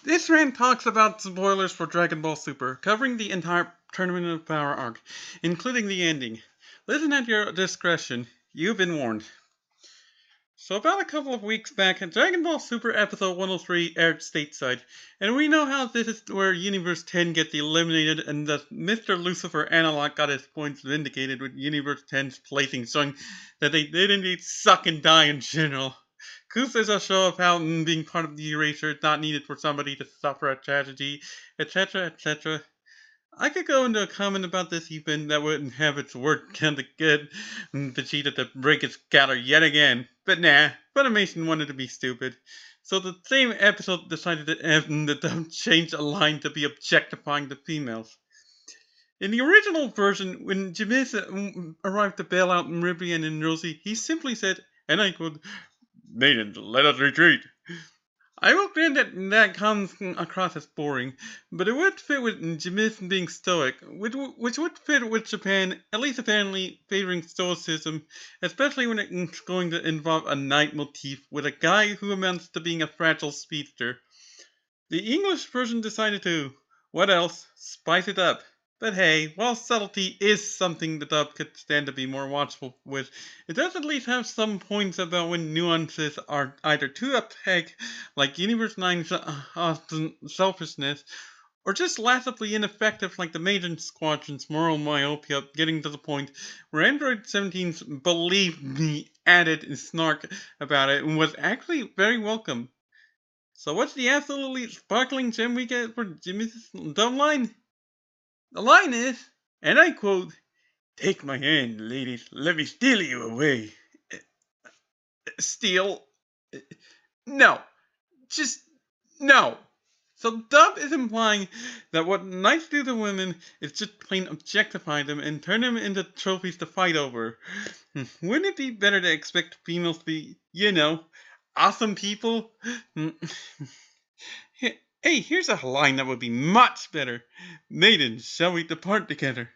This rant talks about spoilers for Dragon Ball Super, covering the entire Tournament of Power arc, including the ending. Listen at your discretion. You've been warned. So about a couple of weeks back, Dragon Ball Super Episode 103 aired stateside, and we know how this is where Universe 10 gets eliminated, and thus Mr. Lucifer Analog got his points vindicated with Universe 10's placing, showing that they did indeed suck and die in general. Goose is a show of how being part of the erasure is not needed for somebody to suffer a tragedy, etc., etc. I could go into a comment about this even that wouldn't have its word counted good. Vegeta to break its scatter yet again. But nah, Funimation wanted to be stupid. So the same episode decided to the dub change a line to be objectifying the females. In the original version, when Jimiz arrived to bail out Ribrianne and Rosie, he simply said, and I quote, "Maidens, let us retreat." I will grant that comes across as boring, but it would fit with Jimiz being stoic, which would fit with Japan, at least apparently favoring stoicism, especially when it's going to involve a night motif with a guy who amounts to being a fragile speedster. The English version decided to, what else, spice it up. But hey, while subtlety is something the dub could stand to be more watchful with, it does at least have some points about when nuances are either too opaque, like Universe 9's selfishness, or just laughably ineffective like the Maidens Squadron's moral myopia, getting to the point where Android 17's believe me added snark about it was actually very welcome. So what's the absolutely sparkling gem we get for Jimmy's dub line? The line is, and I quote, "Take my hand, ladies, let me steal you away." Steal? No. Just no. So dub is implying that what knights do to women is just plain objectify them and turn them into trophies to fight over. Wouldn't it be better to expect females to be, awesome people? Hey, here's a line that would be much better. "Maidens, shall we depart together?"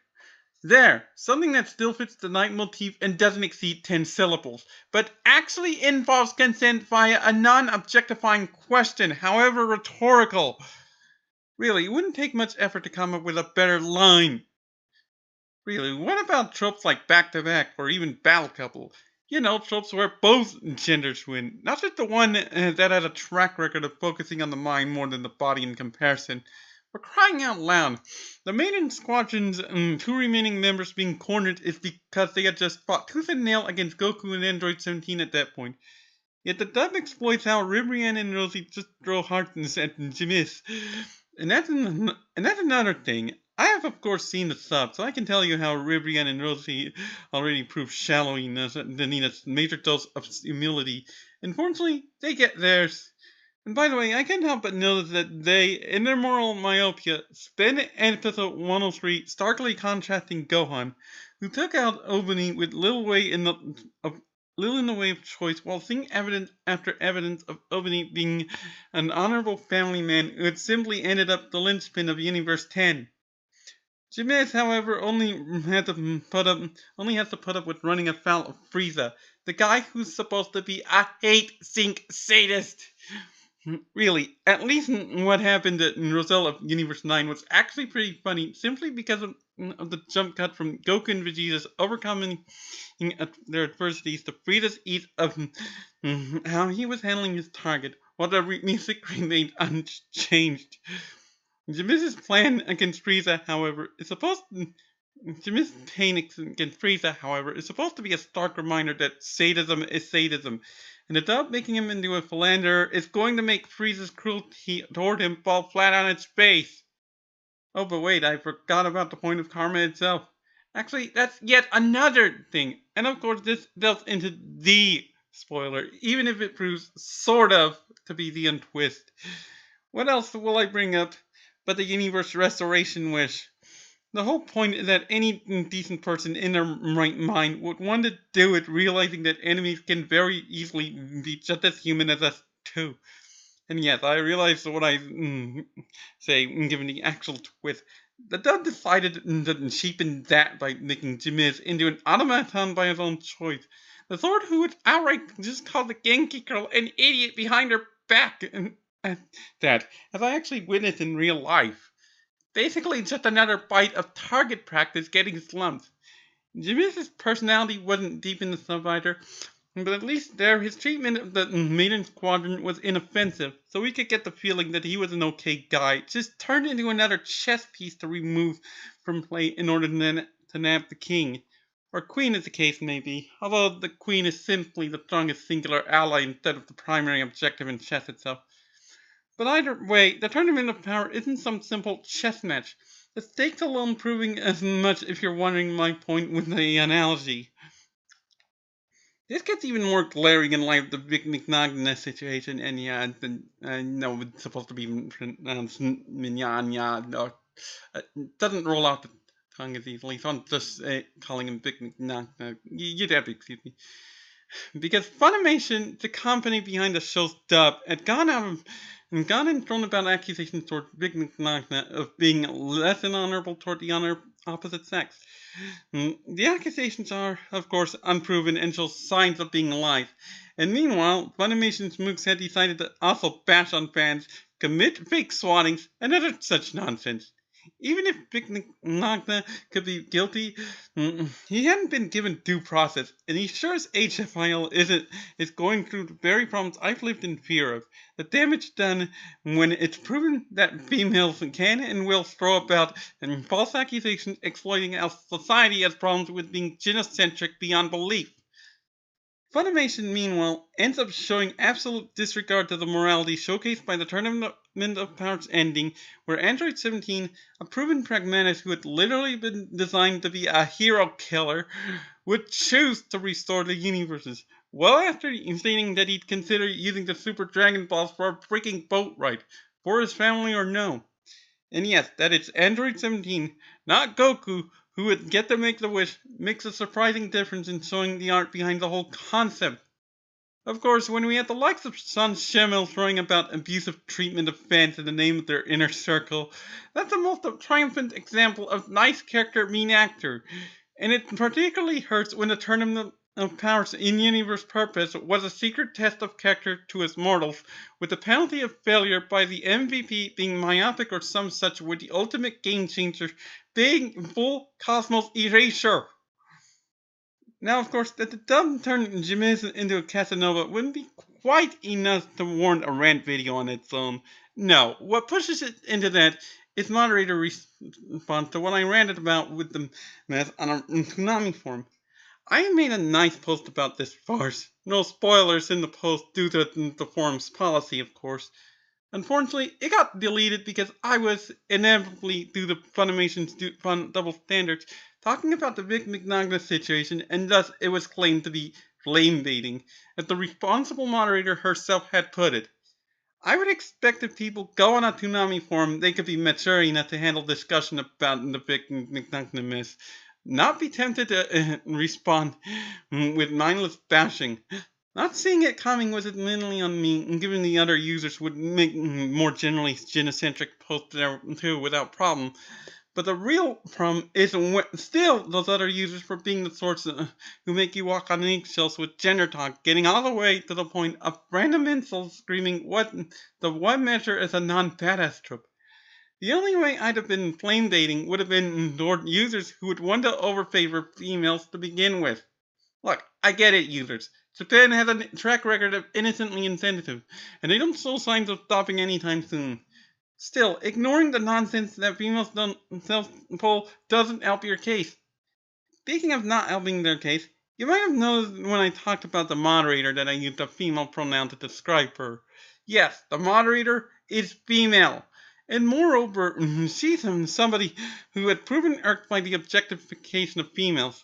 There, something that still fits the night motif and doesn't exceed 10 syllables, but actually involves consent via a non-objectifying question, however rhetorical. Really, it wouldn't take much effort to come up with a better line. Really, what about tropes like back-to-back or even battle couple? Tropes where both genders win, not just the one that has a track record of focusing on the mind more than the body in comparison. For crying out loud, the Maiden Squadron's two remaining members being cornered is because they had just fought tooth and nail against Goku and Android 17 at that point. Yet the dub exploits how Ribrianne and Rosie just throw hearts at Jimiz. And that's another thing. I have, of course, seen the sub, so I can tell you how Ribrianne and Rosie already prove shallowiness and need a major dose of humility. Unfortunately, they get theirs. And by the way, I can't help but notice that they, in their moral myopia, spend episode 103 starkly contrasting Gohan, who took out Obani with little in the way of choice, while seeing evidence after evidence of Obani being an honorable family man who had simply ended up the linchpin of Universe 10. Jimiz, however, only has to put up with running afoul of Frieza, the guy who's supposed to be a hate-sink sadist. Really, at least what happened in Roselle of Universe 9 was actually pretty funny, simply because of the jump cut from Goku and Vegeta's overcoming their adversities to Frieza's ease of how he was handling his target, while the music remained unchanged. Jimiz's plan against Frieza, however, is supposed to be a stark reminder that sadism is sadism, and the dub making him into a philanderer is going to make Frieza's cruelty toward him fall flat on its face. Oh, but wait, I forgot about the point of karma itself. Actually, that's yet another thing, and of course this delves into the spoiler, even if it proves sort of to be the untwist. What else will I bring up but the universe restoration wish? The whole point is that any decent person in their right mind would want to do it, realizing that enemies can very easily be just as human as us too. And yes, I realize what I say, given the actual twist. The dub decided to cheapen that by making Jimiz into an automaton by his own choice. The Lord who would outright just call the Genki girl an idiot behind her back. that, as I actually witnessed in real life. Basically, just another bite of target practice getting slumped. Jimiz's personality wasn't deep in the sub-writer, but at least there his treatment of the Maiden Squadron was inoffensive, so we could get the feeling that he was an okay guy, just turned into another chess piece to remove from play in order to nab the king. Or queen as the case may be, although the queen is simply the strongest singular ally instead of the primary objective in chess itself. But either way, the Tournament of Power isn't some simple chess match. The stakes alone proving as much if you're wondering my point with the analogy. This gets even more glaring in light of the Big McNagna situation, and yeah, I know it's supposed to be pronounced Minyanya, no, it doesn't roll out the tongue as easily, so I'm just calling him Big McNagna. You'd have to excuse me. Because Funimation, the company behind the show's dub, had gone and thrown about accusations toward Big McNagna of being less than honorable toward the opposite sex. The accusations are, of course, unproven and show signs of being lies. And meanwhile, Funimation's mooks had decided to also bash on fans, commit fake swattings, and other such nonsense. Even if Big Nagna could be guilty, he hadn't been given due process, and he sure as HFIL is going through the very problems I've lived in fear of. The damage done when it's proven that females can and will throw about and false accusations exploiting our society as problems with being genocentric beyond belief. Funimation, meanwhile, ends up showing absolute disregard to the morality showcased by the Tournament of Powers ending, where Android 17, a proven pragmatist who had literally been designed to be a hero killer, would choose to restore the universes, well after stating that he'd consider using the Super Dragon Balls for a freaking boat ride, for his family or no. And yes, that it's Android 17, not Goku, who would get to make the wish, makes a surprising difference in showing the art behind the whole concept. Of course, when we had the likes of Sun Shemel throwing about abusive treatment of fans in the name of their inner circle, that's the most triumphant example of nice character, mean actor. And it particularly hurts when the Tournament of Powers in-universe purpose was a secret test of character to us mortals, with the penalty of failure by the MVP being myopic or some such, with the ultimate game changer being full cosmos erasure. Now, of course, that the dub turned Jimiz into a Casanova wouldn't be quite enough to warrant a rant video on its own. No, what pushes it into that is moderator response to what I ranted about with the mess on a Tsunami forum. I made a nice post about this farce. No spoilers in the post due to the forum's policy, of course. Unfortunately, it got deleted because I was inevitably, due to Funimation's double standards, talking about the Vic McNagna situation, and thus it was claimed to be flame baiting, as the responsible moderator herself had put it. I would expect if people go on a Toonami forum, they could be mature enough to handle discussion about the Vic McNagna mess, not be tempted to respond with mindless bashing. Not seeing it coming was admittedly on me, and given the other users would make more generally genocentric posts there too without problem. But the real problem is still those other users for being the sorts who make you walk on eggshells with gender talk, getting all the way to the point of random insults screaming what measure is a non-badass trope. The only way I'd have been flame dating would have been toward users who would want to overfavor females to begin with. Look, I get it, users. Japan has a track record of innocently insensitive, and they don't show signs of stopping anytime soon. Still, ignoring the nonsense that females don't self-pull doesn't help your case. Speaking of not helping their case, you might have noticed when I talked about the moderator that I used a female pronoun to describe her. Yes, the moderator is female. And moreover, she's somebody who had proven irked by the objectification of females.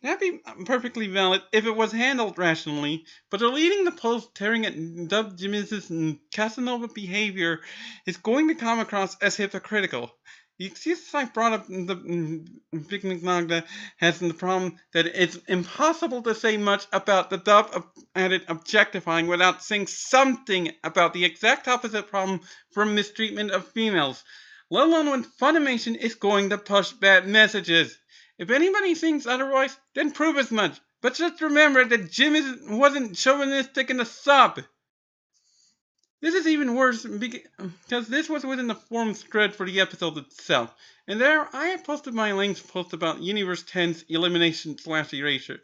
That'd be perfectly valid if it was handled rationally, but deleting the post tearing at Dub Jimiz's Casanova behavior is going to come across as hypocritical. The excuses I brought up in the Big McNagna has the problem that it's impossible to say much about the dub at it objectifying without saying something about the exact opposite problem from mistreatment of females, let alone when Funimation is going to push bad messages. If anybody thinks otherwise, then prove as much. But just remember that Jimiz wasn't chauvinistic in the sub. This is even worse because this was within the forum's thread for the episode itself, and there I had posted my length post about Universe 10's elimination/erasure,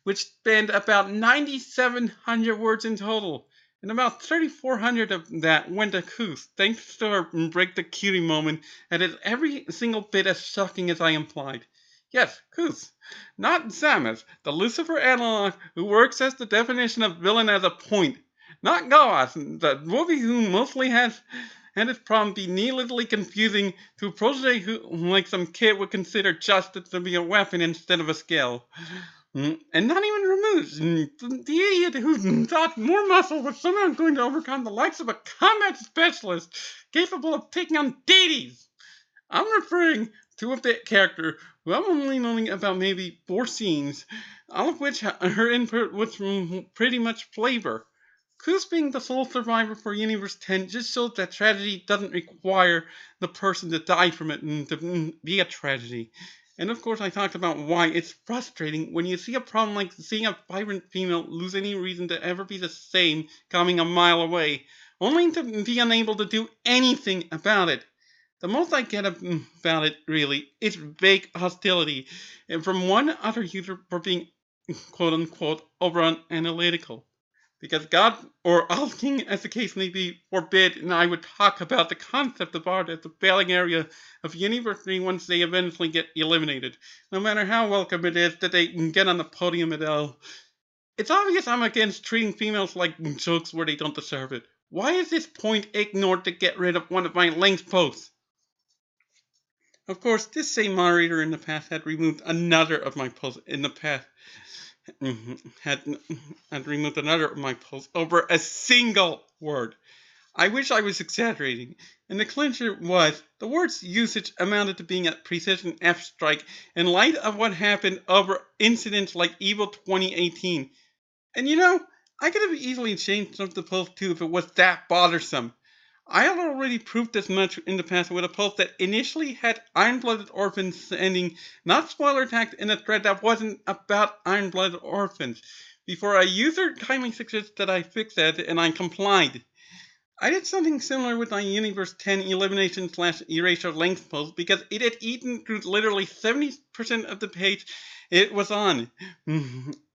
which spanned about 9,700 words in total, and about 3,400 of that went to Koos, thanks to her break the cutie moment that is every single bit as shocking as I implied. Yes, Koos, not Samus, the Lucifer analog who works as the definition of villain as a point. Not Goas, the movie who mostly had its problem be needlessly confusing to a protege who, like some kid, would consider justice to be a weapon instead of a skill. And not even removed. The idiot who thought more muscle was somehow going to overcome the likes of a combat specialist capable of taking on deities. I'm referring to a bit character who I'm only knowing about maybe 4 scenes, all of which her input was pretty much flavor. Koos being the sole survivor for Universe 10 just shows that tragedy doesn't require the person to die from it to be a tragedy. And of course I talked about why it's frustrating when you see a problem like seeing a vibrant female lose any reason to ever be the same coming a mile away, only to be unable to do anything about it. The most I get about it, really, is vague hostility, and from one other user for being quote-unquote over-analytical. Because God, or Alking as the case may be, forbid, and I would talk about the concept of art as the failing area of university once they eventually get eliminated, no matter how welcome it is that they can get on the podium at all. It's obvious I'm against treating females like jokes where they don't deserve it. Why is this point ignored to get rid of one of my length posts? Of course, this same moderator in the past had removed another of my posts in the past. Had removed another of my posts over a single word. I wish I was exaggerating, and the clincher was the word's usage amounted to being a precision F strike in light of what happened over incidents like Evo 2018. And you know, I could have easily changed some of the post too if it was that bothersome. I had already proved this much in the past with a post that initially had Iron-Blooded Orphans ending, not spoiler tagged in a thread that wasn't about Iron-Blooded Orphans, before a user kindly suggested that I fix that, and I complied. I did something similar with my Universe 10 elimination/erasure length post because it had eaten through literally 70% of the page it was on.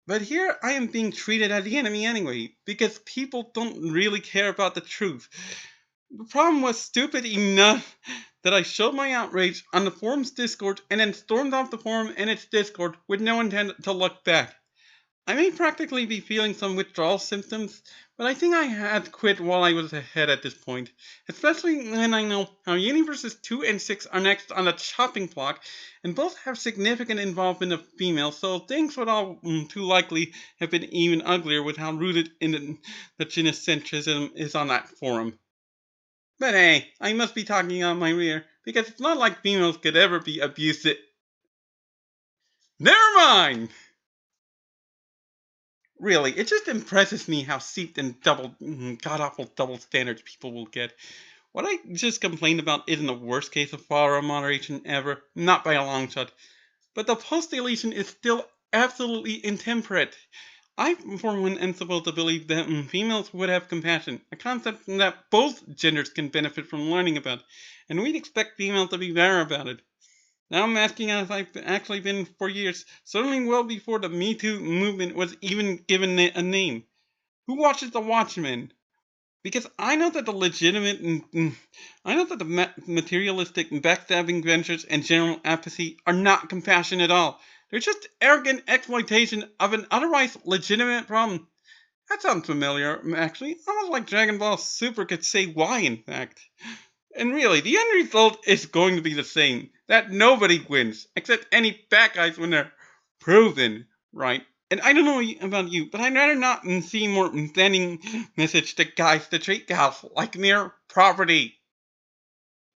But here I am being treated as the enemy anyway, because people don't really care about the truth. The problem was stupid enough that I showed my outrage on the forum's Discord and then stormed off the forum and its Discord with no intent to look back. I may practically be feeling some withdrawal symptoms, but I think I had quit while I was ahead at this point, especially when I know how Universes 2 and 6 are next on the chopping block, and both have significant involvement of females, so things would all too likely have been even uglier with how rooted in the gynocentrism is on that forum. But hey, I must be talking on my rear, because it's not like females could ever be abusive. Never mind! Really, it just impresses me how seeped in god-awful double standards people will get. What I just complained about isn't the worst case of forum moderation ever, not by a long shot. But the post-deletion is still absolutely intemperate. I, for one, am supposed to believe that females would have compassion, a concept that both genders can benefit from learning about, and we'd expect females to be better about it. Now I'm asking as I've actually been for years, certainly well before the Me Too movement was even given a name. Who watches The Watchmen? Because I know that the materialistic backstabbing ventures and general apathy are not compassion at all. They're just arrogant exploitation of an otherwise legitimate problem. That sounds familiar, actually. Almost like Dragon Ball Super could say why, in fact. And really, the end result is going to be the same. That nobody wins, except any bad guys when they're proven right. And I don't know about you, but I'd rather not see more sending message to guys to treat gals like mere property.